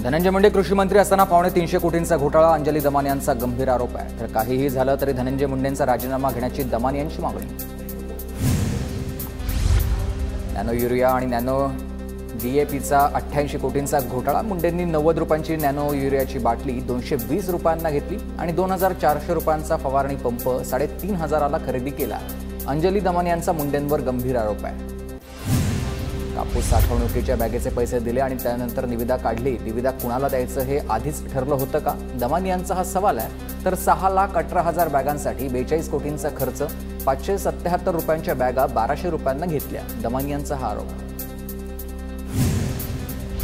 धनंजय मुंडे कृषी मंत्री असताना 350 कोटींचा घोटाळा, अंजली दमानी यांचा गंभीर आरोप आहे। तर काहीही झालं तरी धनंजय मुंडेंचा राजीनामा घेण्याची दमानी यांची मागणी। नॅनो युरिया आणि नॅनो डीएपीचा 88 कोटींचा घोटाळा, मुंडेंनी 90 रुपयांची नॅनो युरियाची बाटली 220 रुपयांना घेतली आणि 2400 रुपयांचा फवारणी पंप 3500ला खरेदी केला। अंजली दमानी यांचा मुंडेंवर गंभीर आरोप आहे। कापूस साठवणुकीच्या बॅगेचे पैसे दिले आणि त्यानंतर निविदा काढली, निविदा कुणाला द्यायचं हे आधीच ठरलं होतं का? दमानी यांचा हा सवाल आहे। तर 6,18,000 बॅगांसाठी 42 कोटींचा खर्च, 577 रुपयांच्या बॅगा 1200 रुपयांना घेतल्या, दमानी यांचा हा आरोप।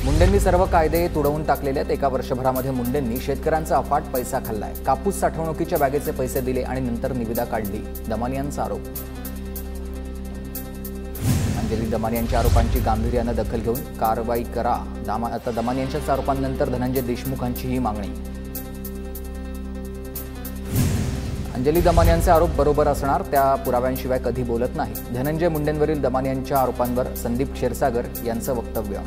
मुंडेंनी सर्व कायदे तुडवून टाकलेले। एका वर्षभरामध्ये मुंडेंनी शेतकऱ्यांचा अफाट पैसा खाल्लाय। कापूस साठवणुकीच्या बॅगेचे पैसे दिले आणि नंतर निविदा काढली, दमानी यांचा आरोप। अंजली दमानी यांच्या आरोपांची गांभीर्याने दखल घेऊन कारवाई करा। आता दमानी यांच्याच आरोपांनंतर धनंजय देशमुखांची ही मागणी। अंजली दमानी यांचे आरोप बरोबर असणार, त्या पुराव्यांशिवाय कधी बोलत नाही। धनंजय मुंडेंवरील दमानी यांच्या आरोपांवर संदीप क्षीरसागर यांचं वक्तव्य।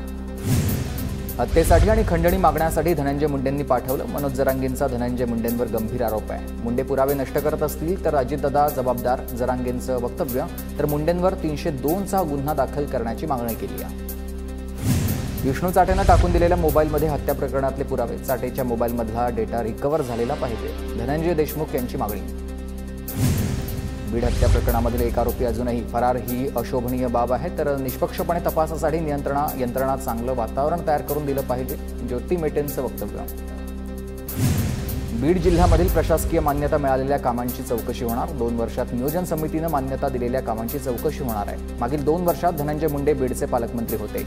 हत्येसाठी आणि खंडणी मागण्यासाठी धनंजय मुंडेंनी पाठवलं, मनोज जरांगेंचा धनंजय मुंडेंवर गंभीर आरोप आहे। मुंडे पुरावे नष्ट करत असतील तर अजितदादा जबाबदार, जरांगेंचं वक्तव्य। तर मुंडेंवर 302चा गुन्हा दाखल करण्याची मागणी केली आहे। विष्णू चाटेनं टाकून दिलेल्या मोबाईलमध्ये हत्या प्रकरणातले पुरावे, चाटेच्या मोबाईलमधला डेटा रिकव्हर झालेला पाहिजे, धनंजय देशमुख यांची मागणी। बीड हत्या प्रकरणामधील एक आरोपी अजूनही फरार ही अशोभनीय बाब आहे। तर निष्पक्षपणे तपासासाठी यंत्रणा चांगलं वातावरण तयार करून दिलं पाहिजे, ज्योती मेटेंचं वक्तव्य। बीड जिल्ह्यामधील प्रशासकीय मान्यता मिळालेल्या कामांची चौकशी होणार, 2 वर्षात नियोजन समितीनं मान्यता दिलेल्या कामांची चौकशी होणार आहे। मागील 2 वर्षात धनंजय मुंडे बीडचे पालकमंत्री होते।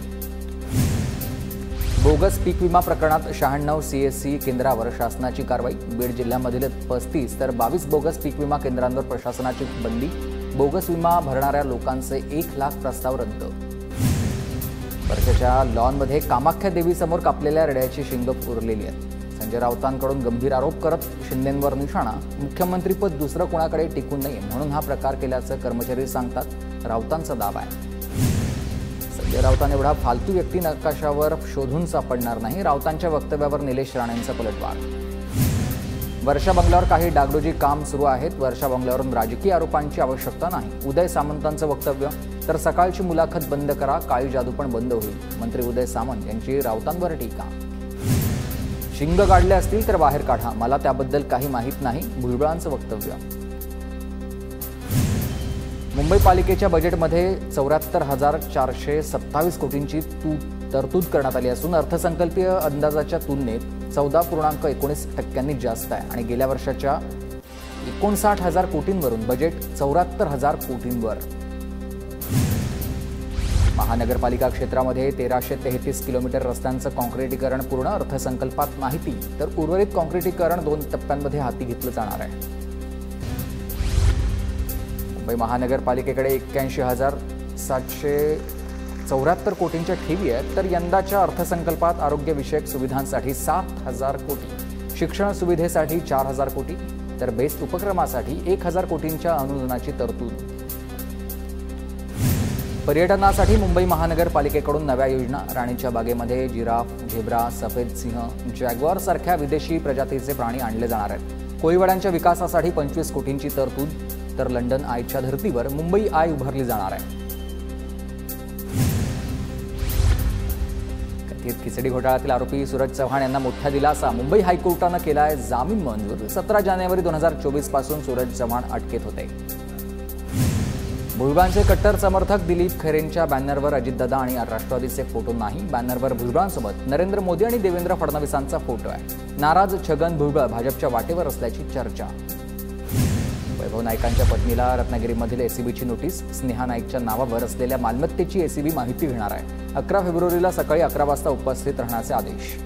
बोगस पीक विमा प्रकरणात 96 सीएससी केंद्रावर शासनाची कारवाई, बीड जिल्ह्यामधील 35 तर 22 बोगस पीक विमा केंद्रांवर प्रशासनाची बंदी, बोगस विमा भरणाऱ्या लोकांचे 1 लाख प्रस्ताव रद्द। वर्षाच्या लॉनमध्ये कामाख्या देवीसमोर कापलेल्या रेड्याची शिंग पुरलेली आहेत। संजय राऊतांकडून गंभीर आरोप करत शिंदेंवर निशाणा, मुख्यमंत्रीपद दुसरं कोणाकडे टिकून नये म्हणून हा प्रकार केल्याचं कर्मचारी सांगतात, राऊतांचा दावा आहे। संजय राऊतांना एवढा फालतू व्यक्ती नकाशावर शोधून सापडणार नाही, राऊतांच्या वक्तव्यावर निलेश राणेंचा पलटवार। वर्षा बंगल्यावर काही डागडुजी काम सुरू आहेत, वर्षा बंगल्यावरून राजकीय आरोपांची आवश्यकता नाही, उदय सामंतांचं वक्तव्य। तर सकाळची मुलाखत बंद करा, काळी जादू पण बंद होईल, मंत्री उदय सामंत यांची राऊतांवर टीका। शिंग काढले असतील तर बाहेर काढा, मला त्याबद्दल काही माहीत नाही, भुजबळांचं वक्तव्य। मुंबई पालिकेच्या बजेटमध्ये 74,427 कोटींची तरतूद करण्यात आली असून अर्थसंकल्पीय अंदाजाच्या तुलनेत 14.19% जास्त आहे आणि गेल्या वर्षाच्या 59,000 कोटींवरून बजेट 74,000 कोटींवर। महानगरपालिका क्षेत्रामध्ये 1333 किलोमीटर रस्त्यांचं काँक्रिटीकरण पूर्ण, अर्थसंकल्पात माहिती। तर उर्वरित काँक्रिटीकरण 2 टप्प्यांमध्ये हाती घेतलं जाणार आहे। मुंबई महानगरपालिकेकडे 81,774 कोटींच्या ठेवी आहेत। तर यंदाच्या अर्थसंकल्पात आरोग्यविषयक सुविधांसाठी 7,000 कोटी, शिक्षण सुविधेसाठी 4,000 कोटी, तर बेस्ट उपक्रमासाठी 1,000 कोटींच्या अनुदानाची तरतूद। पर्यटनासाठी मुंबई महानगरपालिकेकडून नव्या योजना, राणीच्या बागेमध्ये जिराफ, झेब्रा, सफेद सिंह, जॅग्वार सारख्या विदेशी प्रजातीचे प्राणी आणले जाणार आहेत। कोळीवाड्यांच्या विकासासाठी 25 कोटींची तरतूद। तर लंडन आयच्या धर्तीवर मुंबई आय उभारली जाणार आहे। कथित खिचडी घोटाळ्यातील आरोपी सूरज चव्हाण यांना मोठा दिलासा, मुंबई हायकोर्टानं केलाय जामीन मंजूर। 17 जानेवारी 2024 पासून सूरज चव्हाण अटकेत होते। भुजबळांचे कट्टर समर्थक दिलीप खैरेंच्या बॅनरवर अजितदादा आणि राष्ट्रवादीचे फोटो नाही, बॅनरवर भुजबळांसोबत नरेंद्र मोदी आणि देवेंद्र फडणवीसांचा फोटो आहे। नाराज छगन भुजबळ भाजपच्या वाटेवर असल्याची चर्चा। वैभव नाईकांच्या पत्नीला रत्नागिरीमधील एसीबीची नोटीस, स्नेहा नाईकच्या नावावर असलेल्या मालमत्तेची एसीबी माहिती घेणार आहे। 11 फेब्रुवारीला सकाळी 11 वाजता उपस्थित राहण्याचे आदेश।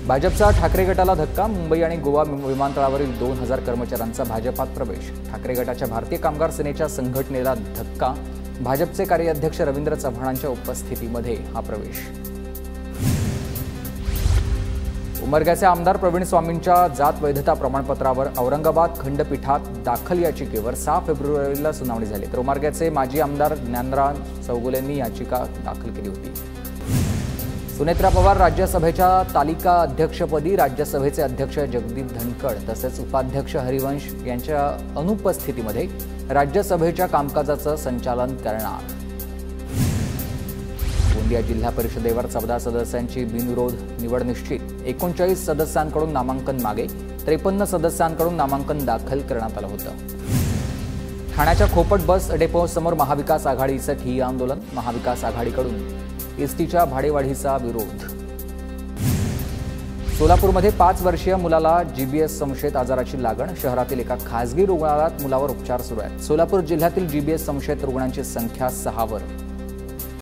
भाजपचा ठाकरे गटाला धक्का, मुंबई आणि गोवा विमानतळावरील 2000 कर्मचाऱ्यांचा भाजपात प्रवेश। ठाकरे गटाच्या भारतीय कामगार सेनेच्या संघटनेला धक्का, भाजपचे कार्याध्यक्ष रवींद्र चव्हाणांच्या उपस्थितीमध्ये हा प्रवेश। उमरग्याचे आमदार प्रवीण स्वामींच्या जात वैधता प्रमाणपत्रावर औरंगाबाद खंडपीठात दाखल याचिकेवर 6 फेब्रुवारीला सुनावणी झाली। तर उमरग्याचे माजी आमदार ज्ञानराज चौगुलेंनी याचिका दाखल केली होती। सुनेत्रा पवार राज्यसभेच्या तालिका अध्यक्षपदी राज्यसभेचे अध्यक्ष जगदीप धनखड तसेच उपाध्यक्ष हरिवंश यांच्या अनुपस्थितीमध्ये राज्यसभेच्या कामकाजाचं संचालन करणार। गोंदिया जिल्हा परिषदेवर 14 सदस्यांची बिनविरोध निवड निश्चित। 39 सदस्यांकडून नामांकन मागे, 53 सदस्यांकडून नामांकन दाखल करण्यात आलं होतं। ठाण्याच्या खोपट बस डेपोसमोर महाविकास आघाडीचं ठिय्या आंदोलन। महाविकास आघाडीकडून एसटीच्या भाडेवाढीचा विरोध। सोलापूरमध्ये 5 वर्षीय मुलाला जीबीएस संशयित आजाराची लागण। शहरातील एका खासगी रुग्णालयात मुलावर उपचार सुरू आहेत। सोलापूर जिल्ह्यातील जीबीएस संशयित रुग्णांची संख्या 6 वर।